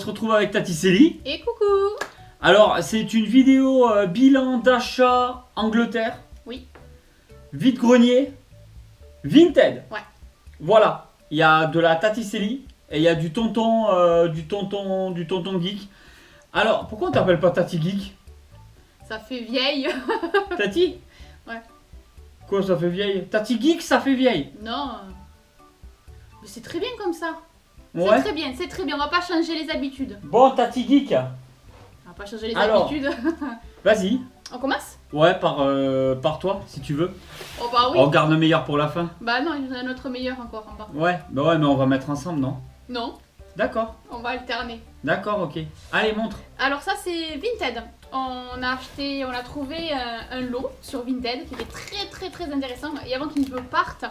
se retrouve avec Tati Célie. Et coucou. Alors, c'est une vidéo bilan d'achat Angleterre. Oui. Vide-grenier. Vinted. Ouais. Voilà. Il y a de la Tati Célie et il y a du tonton geek. Alors, pourquoi on t'appelle pas Tati Geek? Ça fait vieille. Tati? Ouais. Quoi, ça fait vieille? Tati Geek, ça fait vieille. Non. Mais c'est très bien comme ça. Ouais. C'est très bien, c'est très bien. On va pas changer les habitudes. Bon, Tati Geek. On va pas changer les Alors. habitudes. Vas-y. On commence? Ouais, par toi, si tu veux. Oh bah oui. On garde le meilleur pour la fin. Bah non, il y en a un autre meilleur encore en bas. Ouais, bah ouais, mais on va mettre ensemble, non? Non, D'accord, on va alterner. d'accord, ok. Allez, montre. Alors ça c'est Vinted. On a trouvé un lot sur Vinted qui était très intéressant. Et avant qu'ils ne partent,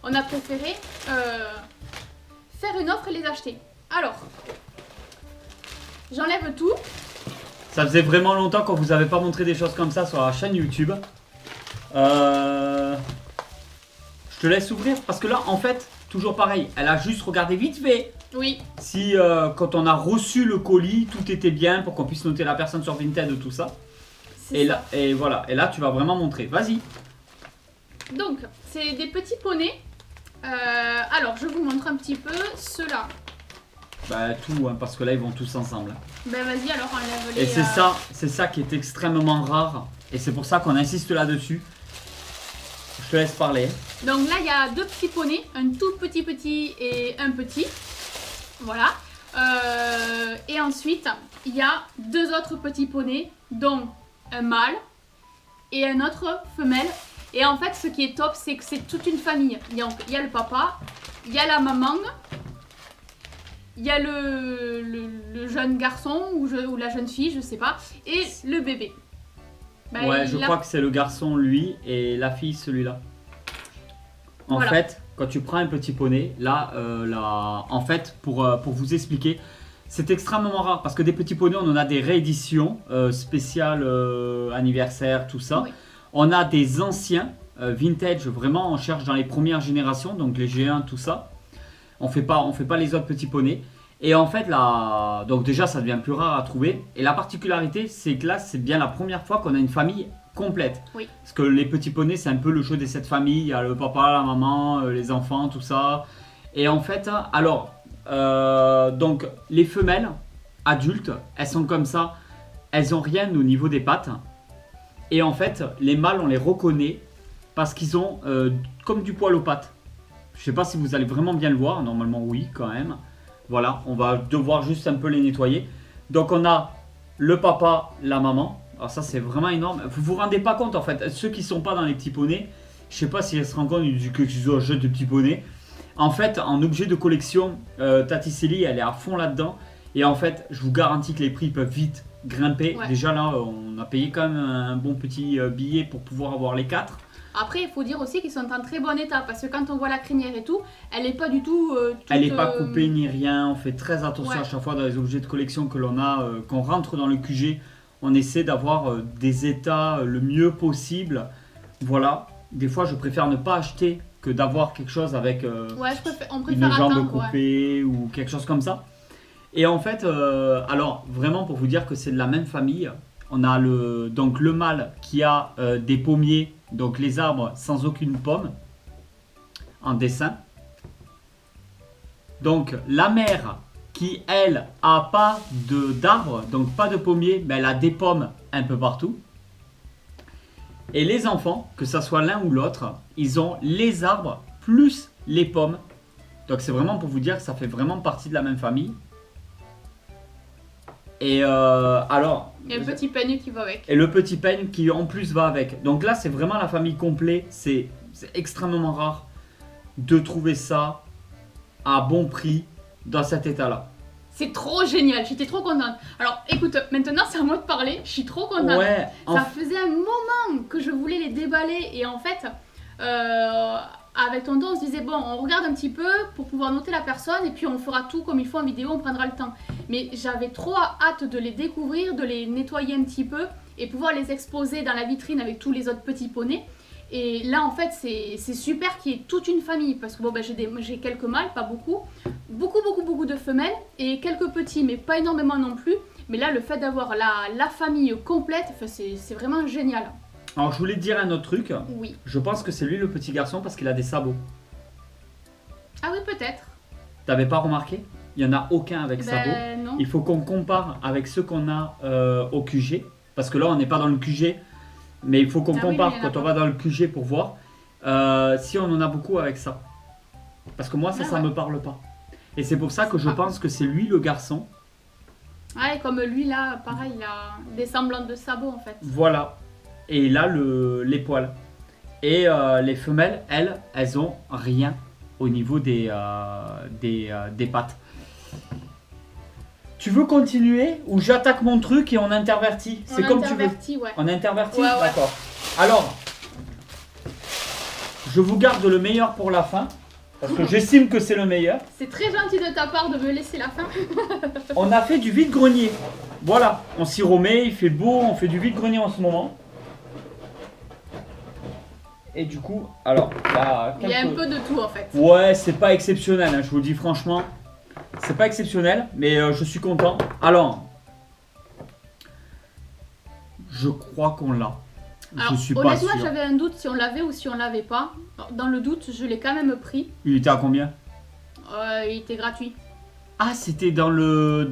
on a préféré faire une offre et les acheter. Alors, j'enlève tout. Ça faisait vraiment longtemps qu'on vous avait pas montré des choses comme ça sur la chaîne YouTube. Je te laisse ouvrir parce que là, en fait, toujours pareil, elle a juste regardé vite fait. Oui. Si quand on a reçu le colis, tout était bien pour qu'on puisse noter la personne sur Vinted et tout ça. C'est ça. Là, et voilà, et là tu vas vraiment montrer. Vas-y. Donc, c'est des petits poneys. Alors, je vous montre un petit peu ceux-là. Bah tout, hein, parce que là ils vont tous ensemble. Ben vas-y, alors enlève les... Et c'est ça qui est extrêmement rare. Et c'est pour ça qu'on insiste là-dessus. Je te laisse parler. Donc là, il y a deux petits poneys, un tout petit et un petit. Voilà. Et ensuite, il y a deux autres petits poneys, dont un mâle et un autre femelle. Et en fait, ce qui est top, c'est que c'est toute une famille. Il y a le papa, il y a la maman, il y a le jeune garçon ou la jeune fille, je sais pas, et le bébé. Ben, Ouais, je crois que c'est le garçon lui et la fille celui-là. En Voilà. fait, quand tu prends un petit poney, là, en fait, pour vous expliquer, c'est extrêmement rare parce que des petits poneys, on en a des rééditions spéciales anniversaire, tout ça. Oui. On a des anciens vintage, vraiment, on cherche dans les premières générations, donc les G1, tout ça. On fait pas les autres petits poneys. Et en fait, là, donc déjà, ça devient plus rare à trouver. Et la particularité, c'est que là, c'est bien la première fois qu'on a une famille complète. Oui. Parce que les petits poneys, c'est un peu le jeu des 7 familles. Il y a le papa, la maman, les enfants, tout ça. Et en fait, alors, donc les femelles adultes, elles sont comme ça. Elles ont rien au niveau des pattes. Et en fait, les mâles, on les reconnaît parce qu'ils ont comme du poil aux pattes. Je sais pas si vous allez vraiment bien le voir. Normalement, oui, quand même. Voilà, on va devoir juste un peu les nettoyer. Donc, on a le papa, la maman. Alors ça, c'est vraiment énorme. Vous vous rendez pas compte, en fait. Ceux qui sont pas dans les petits poneys, je sais pas si elles se rendent compte que tu dois jeter de petits poneys. En fait, en objet de collection, Tati Célie, elle est à fond là-dedans. Et en fait, je vous garantis que les prix peuvent vite grimper. Ouais. Déjà là, on a payé quand même un bon petit billet pour pouvoir avoir les 4. Après, il faut dire aussi qu'ils sont en très bon état parce que quand on voit la crinière et tout, elle n'est pas du tout. Elle n'est pas coupée ni rien. On fait très attention Ouais. à chaque fois dans les objets de collection que l'on a, qu'on rentre dans le QG. On essaie d'avoir des états le mieux possible. Voilà. Des fois, je préfère ne pas acheter que d'avoir quelque chose avec Ouais, on une préfère jambe attendre. Ouais. coupée ou quelque chose comme ça. Et en fait, alors vraiment pour vous dire que c'est de la même famille, on a donc le mâle qui a des pommiers, donc les arbres sans aucune pomme en dessin. Donc la mère qui elle a pas d'arbres, donc pas de pommiers, mais elle a des pommes un peu partout. Et les enfants, que ça soit l'un ou l'autre, ils ont les arbres plus les pommes. Donc c'est vraiment pour vous dire que ça fait vraiment partie de la même famille. Et alors... Il y a un petit peigne qui va avec. Et le petit peigne qui en plus va avec. Donc là c'est vraiment la famille complète. C'est extrêmement rare de trouver ça à bon prix dans cet état-là. C'est trop génial, j'étais trop contente. Alors écoute, maintenant c'est à moi de parler, je suis trop contente. Ouais, Ça faisait un moment que je voulais les déballer et en fait, avec tonton on se disait bon, on regarde un petit peu pour pouvoir noter la personne et puis on fera tout comme il faut en vidéo, on prendra le temps. Mais j'avais trop hâte de les découvrir, de les nettoyer un petit peu et pouvoir les exposer dans la vitrine avec tous les autres petits poneys. Et là, en fait, c'est super qu'il y ait toute une famille. Parce que bon, ben, j'ai quelques mâles, pas beaucoup. Beaucoup de femelles. Et quelques petits, mais pas énormément non plus. Mais là, le fait d'avoir la famille complète, c'est vraiment génial. Alors, je voulais te dire un autre truc. Oui. Je pense que c'est lui le petit garçon parce qu'il a des sabots. Ah oui, peut-être. T'avais pas remarqué? Il n'y en a aucun avec sabots. Non. Il faut qu'on compare avec ceux qu'on a au QG. Parce que là, on n'est pas dans le QG. Mais il faut qu'on compare quand on va dans le QG pour voir si on en a beaucoup avec ça. Parce que moi, ça me parle pas. Et c'est pour ça que je pense que c'est lui le garçon. Ouais, comme lui là, pareil, il a des semblants de sabots en fait. Voilà. Et il a les poils. Et les femelles, elles ont rien au niveau des pattes. Tu veux continuer ou j'attaque mon truc et on intervertit? C'est comme tu veux. Ouais. On intervertit, ouais. D'accord. Alors, je vous garde le meilleur pour la fin. Parce que j'estime que c'est le meilleur. C'est très gentil de ta part de me laisser la fin. On a fait du vide-grenier. Voilà, on s'y remet, il fait beau, on fait du vide-grenier en ce moment. Et du coup, alors, il y a un peu de tout en fait. Ouais, c'est pas exceptionnel, hein, je vous le dis franchement. C'est pas exceptionnel, mais je suis content. Alors, je crois qu'on l'a. Je suis pas sûr. Honnêtement, j'avais un doute si on l'avait ou si on l'avait pas. Dans le doute, je l'ai quand même pris. Il était à combien? Il était gratuit. Ah, c'était dans le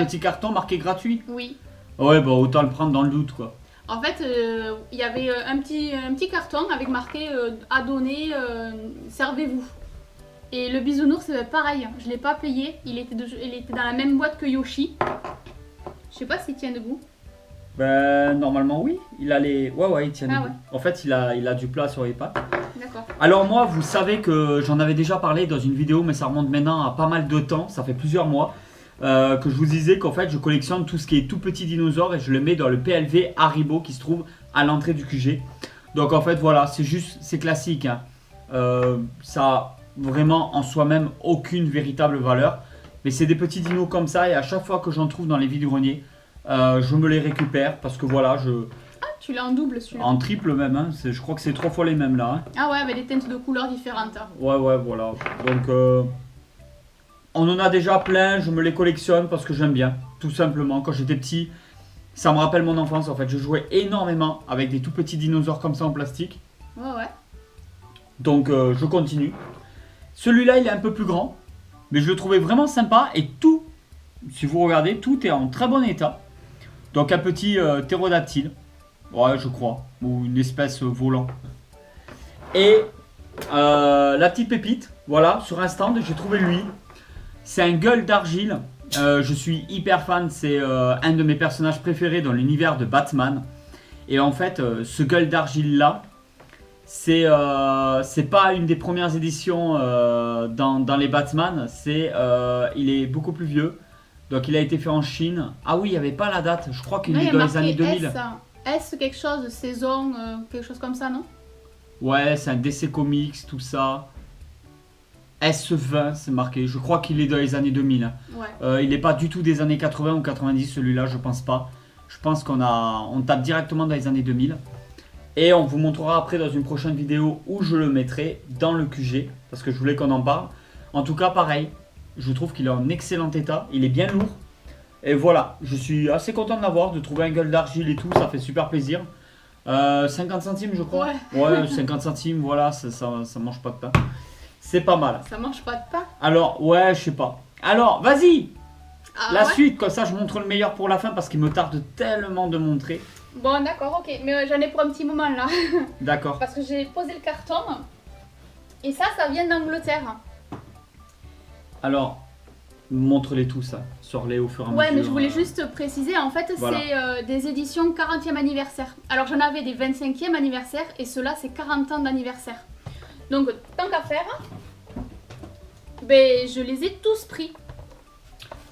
petit carton marqué gratuit? Oui. Ouais, bah autant le prendre dans le doute quoi. En fait, il y avait un petit carton avec marqué à donner, servez-vous. Et le bisounours, c'est pareil, je l'ai pas payé, il était dans la même boîte que Yoshi. Je sais pas s'il tient debout. Ben normalement oui, il a les... Ouais, il tient debout. Ouais. En fait, il a du plat sur les pattes. D'accord. Alors moi, vous savez que j'en avais déjà parlé dans une vidéo, mais ça remonte maintenant à pas mal de temps, ça fait plusieurs mois. Que je vous disais qu'en fait je collectionne tout ce qui est tout petit dinosaure et je le mets dans le PLV Haribo qui se trouve à l'entrée du QG. Donc en fait voilà, c'est classique, hein. Ça a vraiment en soi-même aucune véritable valeur, mais c'est des petits dinos comme ça et à chaque fois que j'en trouve dans les vides-greniers, je me les récupère parce que voilà, Ah, tu l'as en double celui-là. En triple même, hein. Je crois que c'est 3 fois les mêmes là, hein. Ah ouais, avec des teintes de couleurs différentes. Ouais voilà, donc on en a déjà plein, je me les collectionne parce que j'aime bien, tout simplement. Quand j'étais petit, ça me rappelle mon enfance en fait. Je jouais énormément avec des tout petits dinosaures comme ça en plastique. Ouais. Donc je continue. Celui-là, il est un peu plus grand, mais je le trouvais vraiment sympa et tout, si vous regardez, tout est en très bon état. Donc un petit ptérodactyle, ouais je crois, ou une espèce volant. Et la petite pépite, voilà, sur un stand, j'ai trouvé lui. C'est un gueule d'argile, je suis hyper fan, c'est un de mes personnages préférés dans l'univers de Batman. Et en fait, ce gueule d'argile là, c'est pas une des premières éditions dans les Batman, il est beaucoup plus vieux. Donc il a été fait en Chine. Ah oui, il n'y avait pas la date, je crois qu'il est dans les années 2000. S quelque chose, saison, quelque chose comme ça, non? Ouais, c'est un DC Comics, tout ça. S20, c'est marqué. Je crois qu'il est dans les années 2000. Ouais. Il n'est pas du tout des années 80 ou 90, celui-là, je pense pas. Je pense on tape directement dans les années 2000. Et on vous montrera après dans une prochaine vidéo où je le mettrai dans le QG. Parce que je voulais qu'on en parle. En tout cas, pareil, je trouve qu'il est en excellent état. Il est bien lourd. Et voilà, je suis assez content de l'avoir, de trouver un gueule d'argile et tout. Ça fait super plaisir. 50 centimes, je crois. Ouais, 50 centimes, voilà, ça mange pas de pain. C'est pas mal. Ça mange pas de pain? Alors, ouais, je sais pas. Alors, vas-y! La ouais suite, comme ça je montre le meilleur pour la fin parce qu'il me tarde tellement de montrer. Bon, d'accord, ok. Mais j'en ai pour un petit moment là. D'accord. Parce que j'ai posé le carton. Et ça vient d'Angleterre. Alors, montre-les tous, ça. Sors-les au fur et à mesure. Ouais, mais je voulais juste préciser, en fait, Voilà. c'est des éditions 40e anniversaire. Alors, j'en avais des 25e anniversaire et ceux-là, c'est 40 ans d'anniversaire. Donc, tant qu'à faire, ben, je les ai tous pris.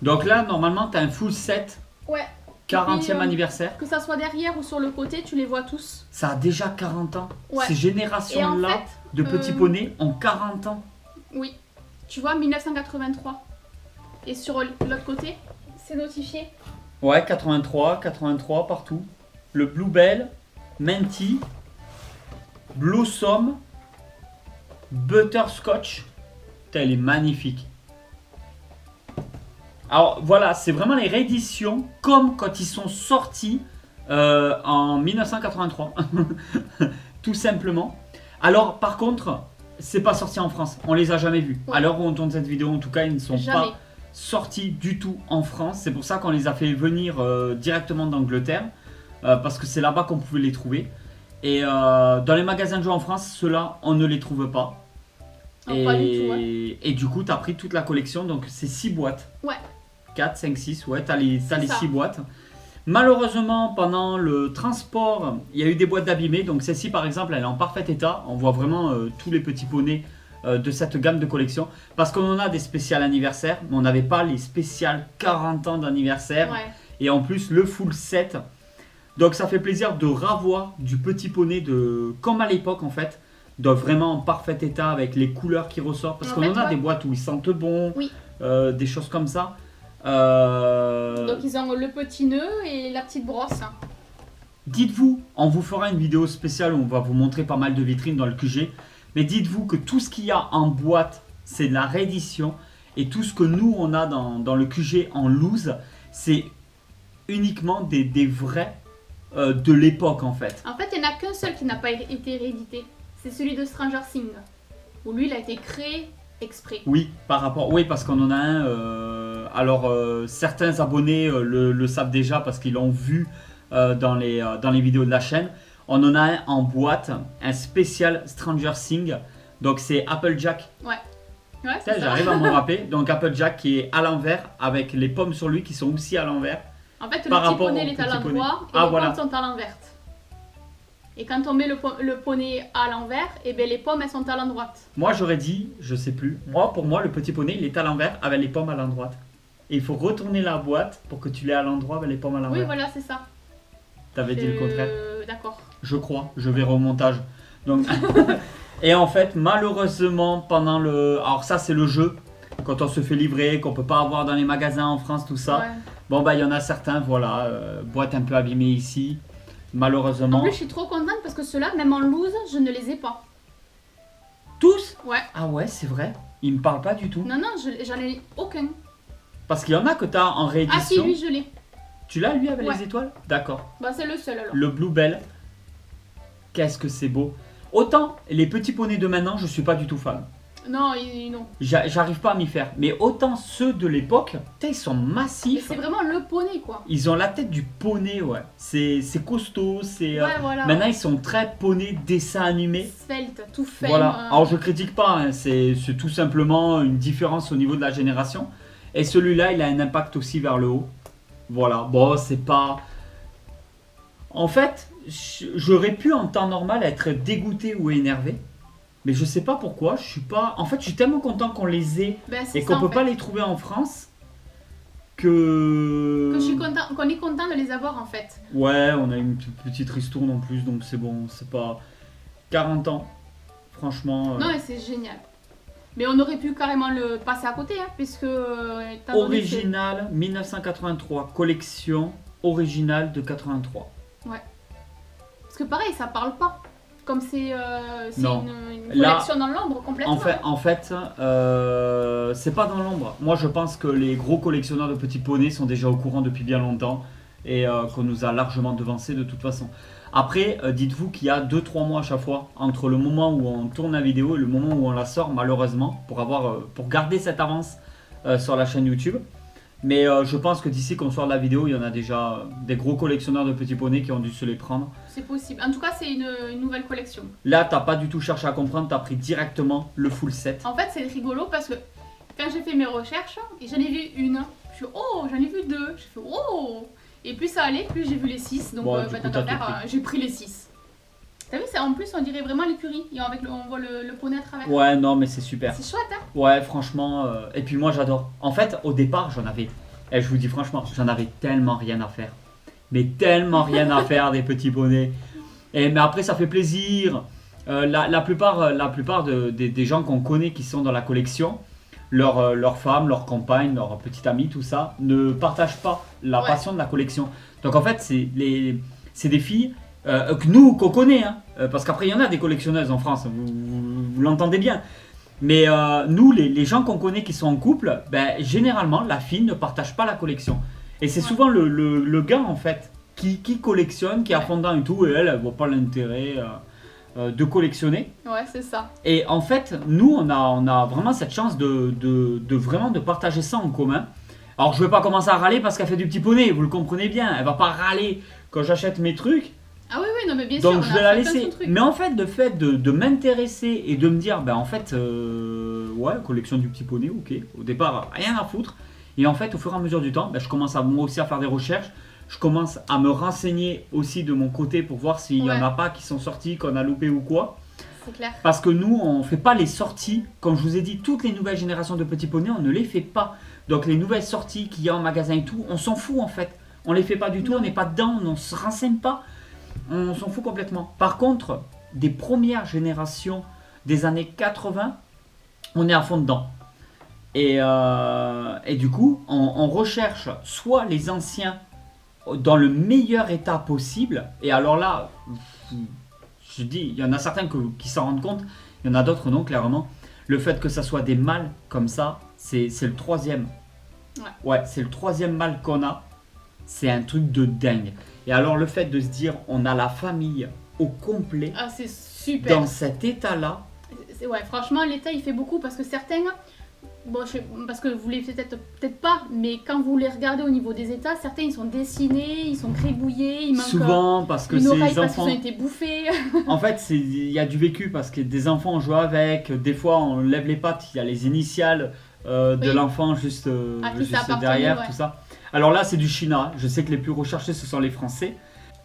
Donc là, normalement, tu as un full set. Ouais. 40e anniversaire. Que ça soit derrière ou sur le côté, tu les vois tous. Ça a déjà 40 ans. Ouais. Ces générations-là de petits poneys ont 40 ans. Oui. Tu vois, 1983. Et sur l'autre côté, c'est notifié. Ouais, 83 partout. Le Bluebell, Menti. Blossom Butterscotch. Putain, elle est magnifique. Alors voilà, c'est vraiment les rééditions comme quand ils sont sortis en 1983. Tout simplement. Alors par contre, c'est pas sorti en France. On les a jamais vus. Ouais. À l'heure où on tourne cette vidéo, en tout cas, ils ne sont Jamais. pas sortis du tout en France. C'est pour ça qu'on les a fait venir directement d'Angleterre. Parce que c'est là-bas qu'on pouvait les trouver. Et dans les magasins de jeux en France, ceux-là, on ne les trouve pas. Non, pas du tout, ouais. Et du coup, tu as pris toute la collection. Donc c'est 6 boîtes. Ouais. 4, 5, 6, ouais, t'as les ça. 6 boîtes. Malheureusement, pendant le transport, il y a eu des boîtes d'abîmées. Donc celle-ci, par exemple, elle est en parfait état. On voit vraiment tous les petits poneys de cette gamme de collection. Parce qu'on en a des spéciales anniversaires, mais on n'avait pas les spéciales 40 ans d'anniversaire. Ouais. Et en plus, le full set. Donc ça fait plaisir de revoir du petit poney comme à l'époque, en fait. De vraiment en parfait état avec les couleurs qui ressortent. Parce En qu'on fait, en a ouais. des boîtes où ils sentent bon, Oui. des choses comme ça. Donc ils ont le petit nœud et la petite brosse. Dites-vous, on vous fera une vidéo spéciale où on va vous montrer pas mal de vitrines dans le QG. Mais dites-vous que tout ce qu'il y a en boîte, c'est de la réédition. Et tout ce que nous, on a dans le QG en loose, c'est uniquement des vrais de l'époque, en fait. En fait, il n'y en a qu'un seul qui n'a pas été réédité. C'est celui de Stranger Things. Où lui, il a été créé exprès. Oui, oui, parce qu'on en a un. Alors, certains abonnés le savent déjà parce qu'ils l'ont vu dans les vidéos de la chaîne. On en a un en boîte, un spécial Stranger Things. Donc, c'est Applejack. Ouais. Ouais, Putain, c'est ça. j'arrive à m'en rappeler. Donc, Applejack qui est à l'envers avec les pommes sur lui qui sont aussi à l'envers. En fait, Par le petit rapport poney, au il est à petit poney. l'endroit et Ah, les voilà. pommes sont à l'envers. Et quand on met le poney à l'envers, et ben les pommes, elles sont à l'endroite. Moi, j'aurais dit, je sais plus. Pour moi, le petit poney, il est à l'envers avec les pommes à l'endroite. Et il faut retourner la boîte pour que tu l'aies à l'endroit avec les pommes à l'envers. Oui, voilà, c'est ça. T'avais dit le contraire. D'accord. Je crois, je verrai au montage. Donc, et en fait, malheureusement, pendant le. Alors, ça, c'est le jeu. Quand on se fait livrer, qu'on peut pas avoir dans les magasins en France, tout ça. Ouais. Bon, bah, il y en a certains, voilà. Boîte un peu abîmée ici. Malheureusement. En plus, je suis trop contente parce que ceux-là, même en loose, je ne les ai pas. Tous. Ouais. Ah ouais, c'est vrai. Ils me parlent pas du tout. Non, non, j'en ai aucun. Parce qu'il y en a que tu as en réédition. Ah si, lui, je l'ai. Tu l'as, lui, avec Ouais. les étoiles? D'accord. Bah, c'est le seul alors. Le Bluebell. Qu'est-ce que c'est beau. Autant les petits poneys de maintenant, je suis pas du tout fan. Non, non. J'arrive pas à m'y faire. Mais autant ceux de l'époque, putain, ils sont Mais massifs. c'est vraiment le poney, quoi. Ils ont la tête du poney, ouais. C'est costaud. C'est. Ouais, voilà. Maintenant, ils sont très poney dessin animé. Svelte, tout fait. Voilà. Alors, je critique pas. Hein. C'est tout simplement une différence au niveau de la génération. Et celui-là, il a un impact aussi vers le haut. Voilà. Bon, c'est pas. En fait, j'aurais pu en temps normal être dégoûté ou énervé. Mais je sais pas pourquoi, je suis pas. En fait, je suis tellement content qu'on les ait Ben, c'est et ça, qu'on en peut fait. pas les trouver en France que. Que je suis content, qu'on est content de les avoir en fait. Ouais, on a une petite ristourne en plus, donc c'est bon, c'est pas 40 ans. Franchement, Non, mais c'est génial. Mais on aurait pu carrément le passer à côté, hein, puisque. étant donné que c'est- original 1983, collection originale de 83. Parce que pareil, ça parle pas. Comme c'est Non. une Là, collection dans l'ombre complètement. En fait, c'est pas dans l'ombre. Moi, je pense que les gros collectionneurs de petits poneys sont déjà au courant depuis bien longtemps et qu'on nous a largement devancé de toute façon. Après, dites-vous qu'il y a 2-3 mois à chaque fois entre le moment où on tourne la vidéo et le moment où on la sort, malheureusement, pour garder cette avance sur la chaîne YouTube. Mais je pense que d'ici qu'on sort la vidéo, il y en a déjà des gros collectionneurs de petits poneys qui ont dû se les prendre. C'est possible. En tout cas, c'est une nouvelle collection. Là, t'as pas du tout cherché à comprendre, t'as pris directement le full set. En fait, c'est rigolo parce que quand j'ai fait mes recherches, et j'en ai vu une. Je suis oh, j'en ai vu deux. Je fais oh. Et plus ça allait, plus j'ai vu les 6. Donc, Bon, du coup, tant t'as qu'à tout faire, pris. j'ai pris les 6. T'as vu, en plus, on dirait vraiment l'écurie. Et avec on voit le poney à travers. Ouais, non, mais c'est super. C'est chouette, hein. Ouais, franchement. Et puis moi, j'adore. En fait, au départ, j'en avais. Et je vous dis franchement, j'en avais tellement rien à faire. Mais tellement rien à faire des petits poneys. Mais après, ça fait plaisir. La plupart des gens qu'on connaît qui sont dans la collection, leurs femmes, leurs compagnes, leurs petites amies, tout ça, ne partagent pas la Ouais. passion de la collection. Donc en fait, c'est des filles Que nous, qu'on connaît, hein. Parce qu'après, il y en a des collectionneuses en France, vous l'entendez bien. Mais nous, les gens qu'on connaît qui sont en couple, ben, généralement, la fille ne partage pas la collection. Et c'est souvent le gars, en fait, qui collectionne, qui est à fond dedans et tout, et elle voit pas l'intérêt de collectionner. Ouais, c'est ça. Et en fait, nous, on a vraiment cette chance vraiment de partager ça en commun. Alors, je vais pas commencer à râler parce qu'elle fait du petit poney, vous le comprenez bien. Elle va pas râler quand j'achète mes trucs. Ah oui, oui, non, mais bien sûr. Donc je vais la laisser. Mais en fait, le fait de m'intéresser et de me dire, ben en fait, ouais, collection du petit poney, ok. Au départ, rien à foutre. Et en fait, au fur et à mesure du temps, ben, je commence à moi aussi à faire des recherches. Je commence à me renseigner aussi de mon côté pour voir s'il y en a pas qui sont sortis, qu'on a loupé ou quoi. C'est clair. Parce que nous, on fait pas les sorties. Comme je vous ai dit, toutes les nouvelles générations de petits poneys, on ne les fait pas. Donc les nouvelles sorties qu'il y a en magasin et tout, on s'en fout en fait. On les fait pas du tout, on n'est pas dedans, on ne se renseigne pas. On s'en fout complètement. Par contre, des premières générations des années 80, on est à fond dedans. Et du coup, on recherche soit les anciens dans le meilleur état possible. Et alors là, je dis, il y en a certains qui s'en rendent compte, il y en a d'autres non, clairement. Le fait que ça soit des mâles comme ça, c'est le troisième. Ouais, c'est le troisième mâle qu'on a. C'est un truc de dingue. Et alors le fait de se dire on a la famille au complet c'est super. Dans cet état-là. Ouais, franchement l'état il fait beaucoup parce que certains, bon, parce que vous les faites peut-être pas, mais quand vous les regardez au niveau des états, certains ils sont dessinés, ils sont crébouillés, ils manquent souvent parce que une c'est oreille les parce qu'ils enfants. ont été bouffés. En fait, il y a du vécu parce que des enfants on joue avec, des fois on lève les pattes, il y a les initiales de l'enfant juste derrière, tout ça. Alors là, c'est du China. Je sais que les plus recherchés, ce sont les Français.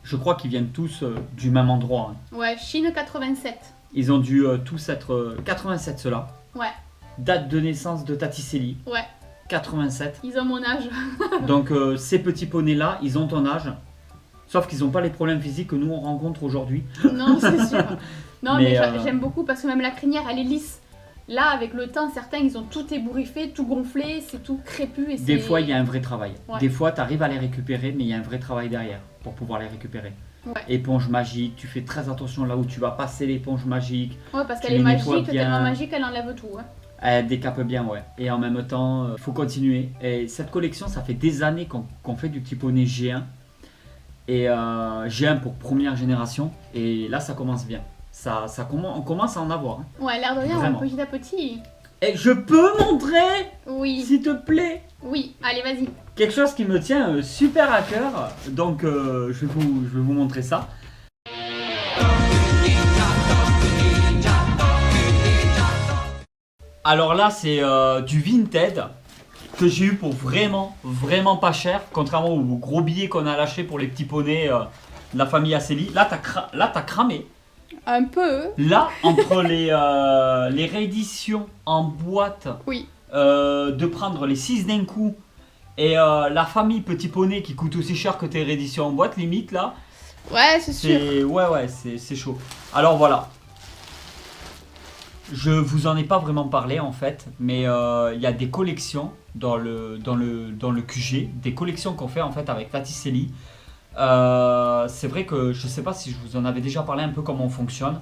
Je crois qu'ils viennent tous du même endroit. Hein. Ouais, Chine 87. Ils ont dû tous être 87 ceux-là. Ouais. Date de naissance de Tatiseli. Ouais. 87. Ils ont mon âge. Donc ces petits poneys-là, ils ont ton âge. Sauf qu'ils n'ont pas les problèmes physiques que nous on rencontre aujourd'hui. Non, c'est sûr. Non, mais j'aime beaucoup parce que même la crinière, elle est lisse. Là, avec le temps, certains, ils ont tout ébouriffé, tout gonflé, c'est tout crépu. Et des fois, il y a un vrai travail. Ouais. Des fois, tu arrives à les récupérer, mais il y a un vrai travail derrière pour pouvoir les récupérer. Ouais. Éponge magique, tu fais très attention là où tu vas passer l'éponge magique. Ouais, parce qu'elle est magique, tellement magique, elle enlève tout. Hein. Elle décape bien, ouais. Et en même temps, il faut continuer. Et cette collection, ça fait des années qu'on fait du petit poney G1. Et G1 pour première génération. Et là, ça commence bien. On commence à en avoir. Hein. Ouais, l'air de rien, petit à petit. Et je peux montrer, oui, s'il te plaît. Oui, allez, vas-y. Quelque chose qui me tient super à cœur. Donc, je vais vous montrer ça. Alors là, c'est du Vinted que j'ai eu pour vraiment pas cher. Contrairement aux gros billets qu'on a lâchés pour les petits poneys de la famille Asseli. Là, t'as cramé. Un peu. Là, entre les rééditions en boîte, oui. De prendre les 6 d'un coup et la famille Petit Poney qui coûte aussi cher que tes rééditions en boîte, limite là. Ouais, c'est sûr. Ouais, c'est chaud. Alors voilà. Je vous en ai pas vraiment parlé en fait, mais il y a des collections dans le QG, des collections qu'on fait en fait avec Tatiseli. C'est vrai que je sais pas si je vous en avais déjà parlé un peu comment on fonctionne.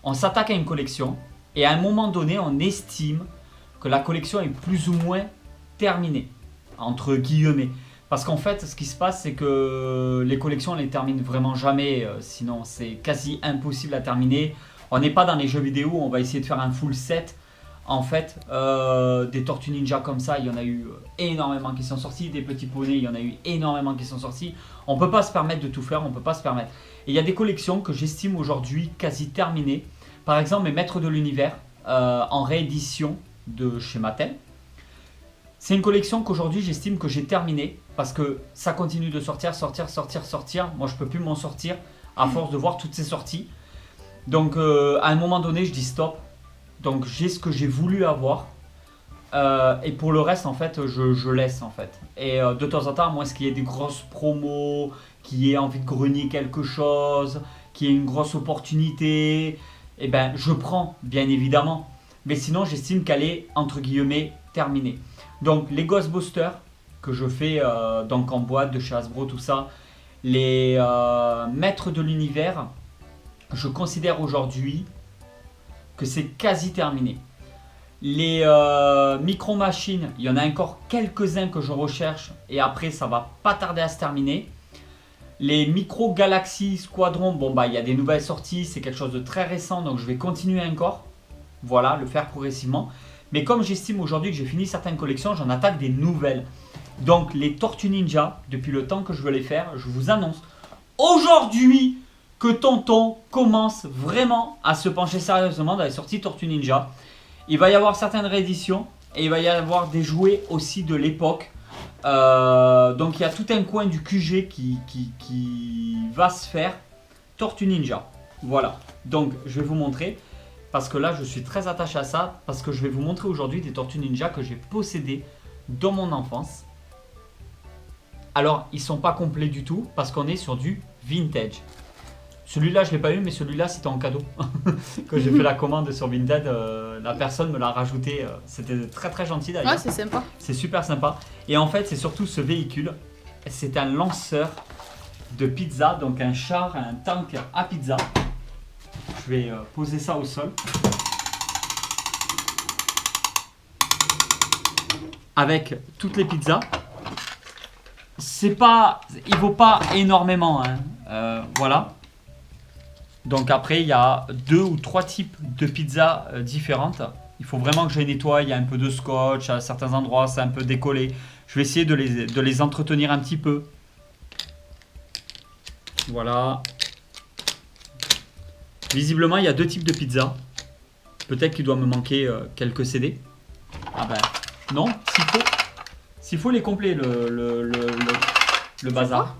On s'attaque à une collection et à un moment donné on estime que la collection est plus ou moins terminée, entre guillemets. Parce qu'en fait ce qui se passe c'est que les collections on les termine vraiment jamais, sinon c'est quasi impossible à terminer. On n'est pas dans les jeux vidéo où on va essayer de faire un full set. En fait, des Tortues Ninja comme ça, il y en a eu énormément qui sont sortis. Des petits poneys, il y en a eu énormément qui sont sortis. On ne peut pas se permettre de tout faire, on ne peut pas se permettre. Et il y a des collections que j'estime aujourd'hui quasi terminées. Par exemple, mes Maîtres de l'Univers en réédition de chez Mattel. C'est une collection qu'aujourd'hui j'estime que j'ai terminée parce que ça continue de sortir. Moi, je ne peux plus m'en sortir à force de voir toutes ces sorties. Donc, à un moment donné, je dis stop. Donc j'ai ce que j'ai voulu avoir et pour le reste en fait je laisse en fait. Et de temps en temps, moi ce qui est des grosses promos, qui ait envie de grenier quelque chose, qui ait une grosse opportunité, et ben je prends bien évidemment. Mais sinon j'estime qu'elle est entre guillemets terminée. Donc les Ghostbusters que je fais donc en boîte de chez Hasbro tout ça, les Maître de l'univers, je considère aujourd'hui que c'est quasi terminé. Les micro-machines, il y en a encore quelques-uns que je recherche et après ça va pas tarder à se terminer. Les micro-galaxies Squadron, bon bah il y a des nouvelles sorties, c'est quelque chose de très récent donc je vais continuer encore. Voilà, le faire progressivement. Mais comme j'estime aujourd'hui que j'ai fini certaines collections, j'en attaque des nouvelles. Donc les Tortues Ninja, depuis le temps que je veux les faire, je vous annonce aujourd'hui que Tonton commence vraiment à se pencher sérieusement dans les sorties Tortues Ninja. Il va y avoir certaines rééditions et il va y avoir des jouets aussi de l'époque. Donc il y a tout un coin du QG qui va se faire Tortues Ninja. Voilà, donc je vais vous montrer. Parce que là je suis très attaché à ça. Parce que je vais vous montrer aujourd'hui des Tortues Ninja que j'ai possédées dans mon enfance. Alors ils sont pas complets du tout parce qu'on est sur du vintage. Celui-là je l'ai pas eu mais celui-là c'était en cadeau. Quand j'ai fait la commande sur Vinted, la personne me l'a rajouté. C'était très très gentil d'ailleurs. Ouais, c'est sympa. C'est super sympa. Et en fait c'est surtout ce véhicule. C'est un lanceur de pizza. Donc un char, un tank à pizza. Je vais poser ça au sol. Avec toutes les pizzas. C'est pas, il vaut pas énormément, hein. Voilà. Donc après il y a 2 ou 3 types de pizzas différentes. Il faut vraiment que je les nettoie. Il y a un peu de scotch à certains endroits, c'est un peu décollé. Je vais essayer de les entretenir un petit peu. Voilà. Visiblement il y a 2 types de pizzas. Peut-être qu'il doit me manquer quelques CD. Ah ben non, s'il faut les complets le bazar.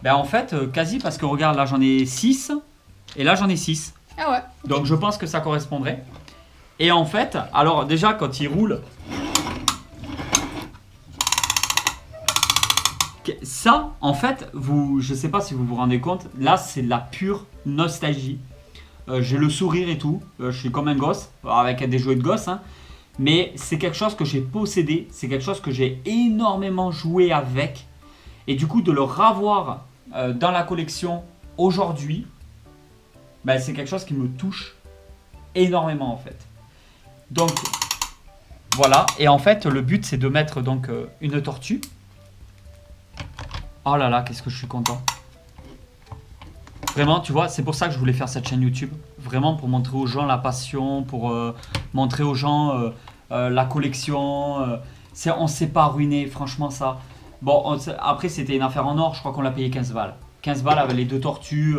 Ben en fait quasi parce que regarde là j'en ai 6 et là j'en ai 6. Ah ouais. Donc je pense que ça correspondrait. Et en fait, alors déjà quand il roule, ça en fait, je sais pas si vous vous rendez compte, là c'est de la pure nostalgie. J'ai le sourire et tout, je suis comme un gosse, avec des jouets de gosse, hein. Mais c'est quelque chose que j'ai possédé, c'est quelque chose que j'ai énormément joué avec. Et du coup de le revoir dans la collection aujourd'hui, ben, c'est quelque chose qui me touche énormément en fait. Donc voilà, et en fait le but c'est de mettre donc une tortue. Oh là là, qu'est-ce que je suis content. Vraiment, tu vois, c'est pour ça que je voulais faire cette chaîne YouTube. Vraiment pour montrer aux gens la passion, pour montrer aux gens la collection. On s'est pas ruiné, franchement ça. Bon, après c'était une affaire en or, je crois qu'on l'a payé 15 balles. 15 balles avec les 2 tortues,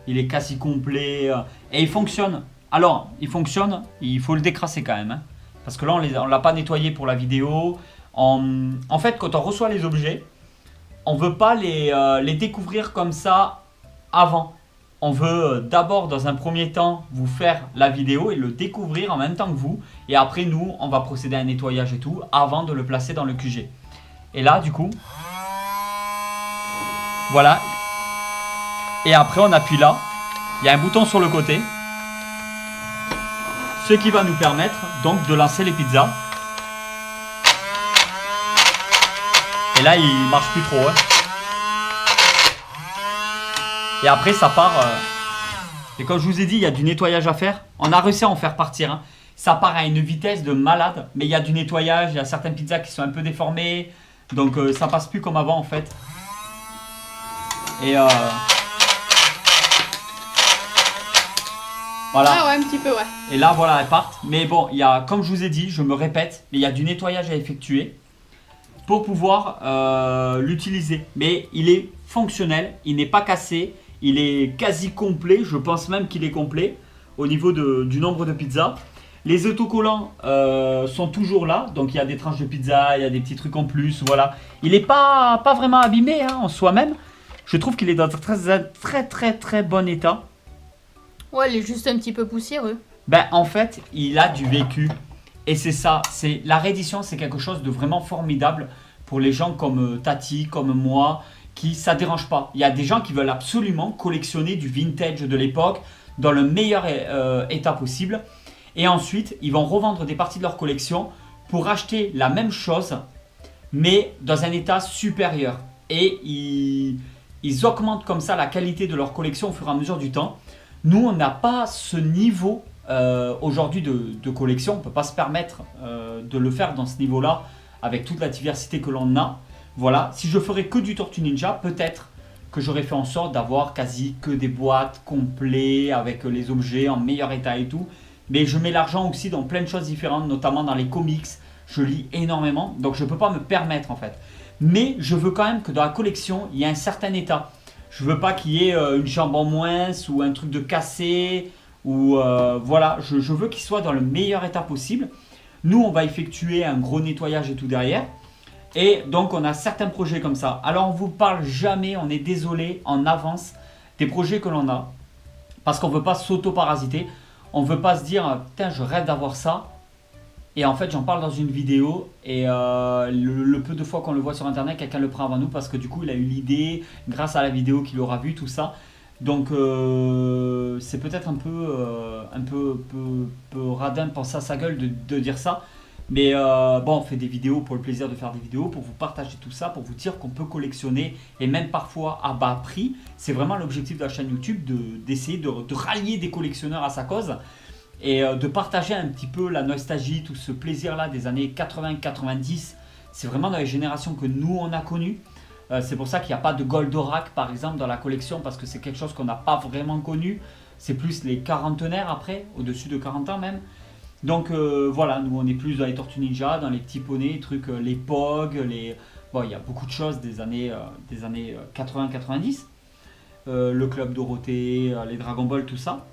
il est quasi complet. Et il fonctionne. Alors, il fonctionne, il faut le décrasser quand même. Hein, parce que là, on l'a pas nettoyé pour la vidéo. En fait, quand on reçoit les objets, on veut pas les découvrir comme ça avant. On veut d'abord, dans un premier temps, vous faire la vidéo et le découvrir en même temps que vous. Et après, nous, on va procéder à un nettoyage et tout avant de le placer dans le QG. Et là, du coup, voilà. Et après, on appuie là. Il y a un bouton sur le côté. Ce qui va nous permettre donc de lancer les pizzas. Et là, il marche plus trop. Hein. Et après, ça part. Et comme je vous ai dit, il y a du nettoyage à faire. On a réussi à en faire partir. Hein. Ça part à une vitesse de malade. Mais il y a du nettoyage. Il y a certaines pizzas qui sont un peu déformées. Donc, ça passe plus comme avant en fait. Et voilà. Ah ouais, un petit peu, ouais. Et là, voilà, elles partent. Mais bon, il y a, comme je vous ai dit, je me répète, mais il y a du nettoyage à effectuer pour pouvoir l'utiliser. Mais il est fonctionnel, il n'est pas cassé, il est quasi complet. Je pense même qu'il est complet au niveau du nombre de pizzas. Les autocollants sont toujours là, donc il y a des tranches de pizza, il y a des petits trucs en plus, voilà. Il n'est pas vraiment abîmé hein, en soi-même. Je trouve qu'il est dans un très bon état. Ouais, il est juste un petit peu poussiéreux. Ben en fait, il a du vécu. Et c'est ça, la réédition, c'est quelque chose de vraiment formidable pour les gens comme Tati, comme moi, qui ça dérange pas. Il y a des gens qui veulent absolument collectionner du vintage de l'époque dans le meilleur état possible. Et ensuite, ils vont revendre des parties de leur collection pour acheter la même chose, mais dans un état supérieur. Et ils augmentent comme ça la qualité de leur collection au fur et à mesure du temps. Nous, on n'a pas ce niveau aujourd'hui de collection. On ne peut pas se permettre de le faire dans ce niveau-là avec toute la diversité que l'on a. Voilà, si je ferais que du Tortue Ninja, peut-être que j'aurais fait en sorte d'avoir quasi que des boîtes complets avec les objets en meilleur état et tout. Mais je mets l'argent aussi dans plein de choses différentes, notamment dans les comics. Je lis énormément, donc je ne peux pas me permettre en fait. Mais je veux quand même que dans la collection, il y ait un certain état. Je veux pas qu'il y ait une jambe en moins ou un truc de cassé. Ou voilà, je veux qu'il soit dans le meilleur état possible. Nous, on va effectuer un gros nettoyage et tout derrière. Et donc, on a certains projets comme ça. Alors, on ne vous parle jamais, on est désolé en avance des projets que l'on a. Parce qu'on ne veut pas s'auto-parasiter. On ne veut pas se dire, putain, je rêve d'avoir ça. Et en fait, j'en parle dans une vidéo. Et le peu de fois qu'on le voit sur Internet, quelqu'un le prend avant nous. Parce que du coup, il a eu l'idée grâce à la vidéo qu'il aura vue, tout ça. Donc, c'est peut-être un peu radin de penser à sa gueule de dire ça. Mais bon, on fait des vidéos pour le plaisir de faire des vidéos, pour vous partager tout ça, pour vous dire qu'on peut collectionner et même parfois à bas prix. C'est vraiment l'objectif de la chaîne YouTube, d'essayer de rallier des collectionneurs à sa cause et de partager un petit peu la nostalgie, tout ce plaisir-là des années 80-90. C'est vraiment dans les générations que nous, on a connues. C'est pour ça qu'il n'y a pas de Goldorak, par exemple, dans la collection, parce que c'est quelque chose qu'on n'a pas vraiment connu. C'est plus les quarantenaires après, au-dessus de 40 ans même. Donc voilà, nous on est plus dans les Tortues Ninja, dans les petits poneys, trucs, les POG, bon, il y a beaucoup de choses des années 80-90. Le Club Dorothée, les Dragon Ball, tout ça.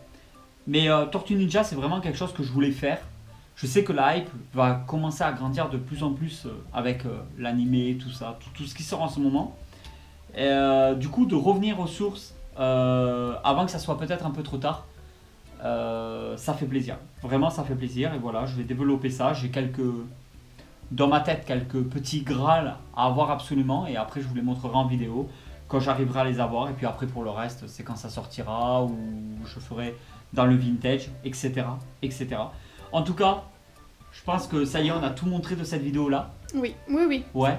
Mais Tortues Ninja, c'est vraiment quelque chose que je voulais faire. Je sais que la hype va commencer à grandir de plus en plus avec l'animé, tout ça, tout ce qui sort en ce moment. Et, du coup, de revenir aux sources avant que ça soit peut-être un peu trop tard. Ça fait plaisir, vraiment ça fait plaisir. Et voilà, je vais développer ça. J'ai dans ma tête quelques petits grâles à avoir absolument. Et après je vous les montrerai en vidéo quand j'arriverai à les avoir. Et puis après pour le reste, c'est quand ça sortira ou je ferai dans le vintage, etc., etc. En tout cas, je pense que ça y est, on a tout montré de cette vidéo là. Oui. Ouais.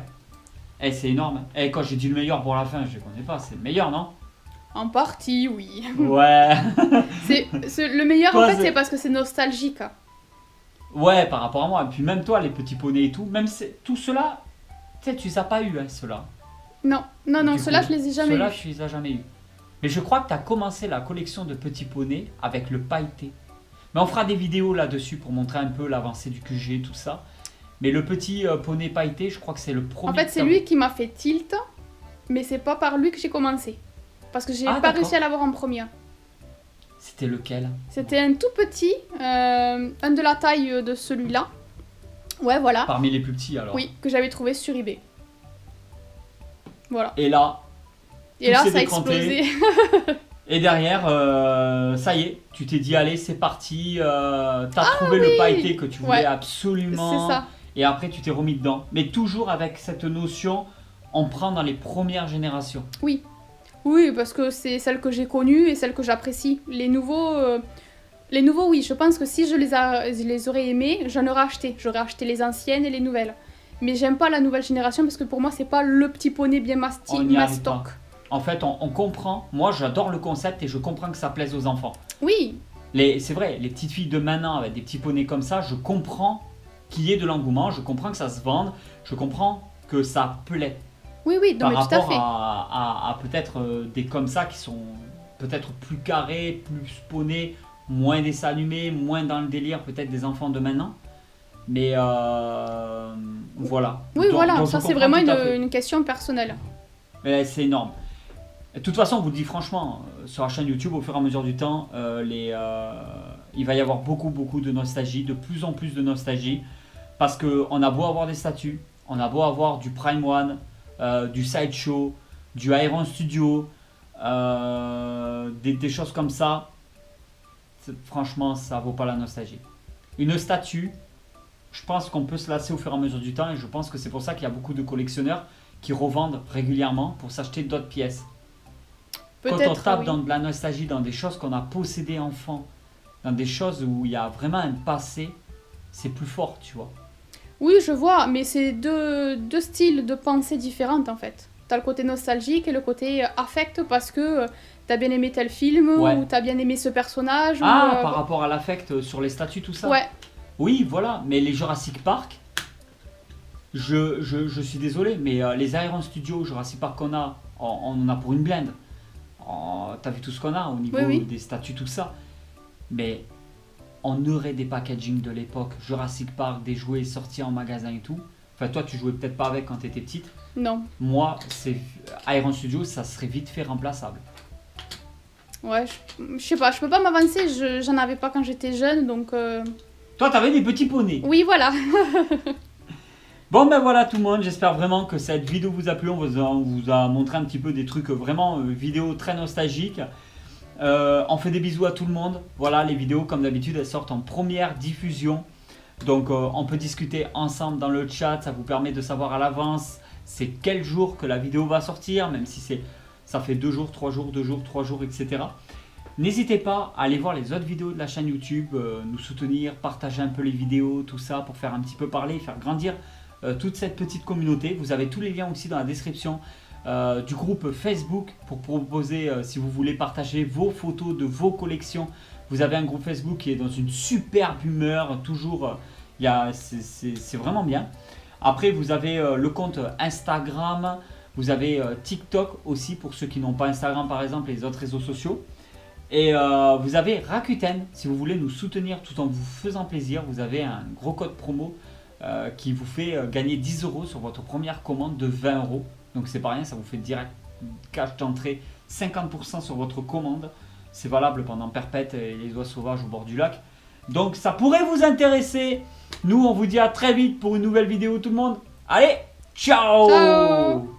Et c'est énorme. Et quand j'ai dit le meilleur pour la fin, je ne connais pas, c'est le meilleur, non? En partie, oui. Ouais. Le meilleur, Toi, en fait, c'est parce que c'est nostalgique. Ouais, par rapport à moi. Et puis même toi, les petits poneys et tout, même tout cela, tu sais, tu les as pas eu, hein, ceux-là. Non, ceux-là, je les ai jamais Ceux-là, eus. tu les as jamais eu. Mais je crois que tu as commencé la collection de petits poneys avec le pailleté. Mais on fera des vidéos là-dessus pour montrer un peu l'avancée du QG, tout ça. Mais le petit poney pailleté, je crois que c'est le premier. En fait, c'est lui qui m'a fait tilt, mais c'est pas par lui que j'ai commencé. Parce que j'ai pas réussi à l'avoir en premier. C'était lequel? C'était un tout petit, un de la taille de celui-là. Ouais, voilà. Parmi les plus petits alors. Oui, que j'avais trouvé sur eBay. Voilà. Et là, ça a explosé. Et derrière, ça y est, tu t'es dit allez, c'est parti. T'as trouvé le pailleté que tu voulais absolument. C'est ça. Et après, tu t'es remis dedans. Mais toujours avec cette notion, on prend dans les premières générations. Oui. Oui, parce que c'est celle que j'ai connue et celle que j'apprécie. Les nouveaux, oui, je pense que si je les aurais aimés, j'en aurais acheté. J'aurais acheté les anciennes et les nouvelles. Mais j'aime pas la nouvelle génération parce que pour moi, c'est pas le petit poney bien mastoc. En fait, on comprend. Moi, j'adore le concept et je comprends que ça plaise aux enfants. Oui. C'est vrai, les petites filles de maintenant avec des petits poneys comme ça, je comprends qu'il y ait de l'engouement, je comprends que ça se vende, je comprends que ça plaît. Oui, non, mais tout à fait. Par rapport à peut-être des comme ça qui sont peut-être plus carrés, plus poney, moins dessins animés, moins dans le délire peut-être des enfants de maintenant. Mais voilà. Oui, voilà, ça c'est vraiment une question personnelle. Mais c'est énorme. De toute façon, on vous le dit franchement, sur la chaîne YouTube, au fur et à mesure du temps, il va y avoir beaucoup de nostalgie, de plus en plus de nostalgie. Parce qu'on a beau avoir des statues, on a beau avoir du Prime One, du Sideshow, du Iron Studio, des choses comme ça. Franchement, ça vaut pas la nostalgie. Une statue, je pense qu'on peut se lasser au fur et à mesure du temps. Et je pense que c'est pour ça qu'il y a beaucoup de collectionneurs qui revendent régulièrement pour s'acheter d'autres pièces. Quand on tape dans de la nostalgie, dans des choses qu'on a possédées enfant, dans des choses où il y a vraiment un passé, c'est plus fort, tu vois. Oui, je vois, mais c'est deux styles de pensée différentes en fait. T'as le côté nostalgique et le côté affect parce que t'as bien aimé tel film Ouais. ou t'as bien aimé ce personnage. Ah, ou, par rapport à l'affect sur les statues, tout ça. Ouais, Oui, voilà. Mais les Jurassic Park, je suis désolé, mais les Iron Studios, Jurassic Park qu'on a, on en a pour une blinde. T'as vu tout ce qu'on a au niveau Oui, oui. des statues, tout ça. Mais on aurait des packaging de l'époque, Jurassic Park, des jouets sortis en magasin et tout. Enfin, toi, tu jouais peut-être pas avec quand t'étais petite. non. Moi, c'est Iron Studios, ça serait vite fait remplaçable. Ouais, je sais pas, je peux pas m'avancer, j'en avais pas quand j'étais jeune donc. Toi, t'avais des petits poneys. Oui, voilà. Bon ben voilà tout le monde, j'espère vraiment que cette vidéo vous a plu, on vous a montré un petit peu des trucs vraiment vidéos très nostalgiques. On fait des bisous à tout le monde, voilà les vidéos comme d'habitude elles sortent en première diffusion. Donc on peut discuter ensemble dans le chat, ça vous permet de savoir à l'avance c'est quel jour que la vidéo va sortir, même si ça fait 2 jours, 3 jours, 2 jours, 3 jours, etc. N'hésitez pas à aller voir les autres vidéos de la chaîne YouTube, nous soutenir, partager un peu les vidéos, tout ça pour faire un petit peu parler, faire grandir toute cette petite communauté. Vous avez tous les liens aussi dans la description du groupe Facebook pour proposer, si vous voulez partager vos photos de vos collections. Vous avez un groupe Facebook qui est dans une superbe humeur, toujours, c'est vraiment bien. Après, vous avez le compte Instagram, vous avez TikTok aussi pour ceux qui n'ont pas Instagram par exemple et les autres réseaux sociaux. Et vous avez Rakuten, si vous voulez nous soutenir tout en vous faisant plaisir, vous avez un gros code promo qui vous fait gagner 10 € sur votre première commande de 20 €. Donc c'est pas rien, ça vous fait direct cash d'entrée 50% sur votre commande. C'est valable pendant Perpète et les oies sauvages au bord du lac. Donc ça pourrait vous intéresser. Nous on vous dit à très vite pour une nouvelle vidéo tout le monde. Allez, ciao, Ciao.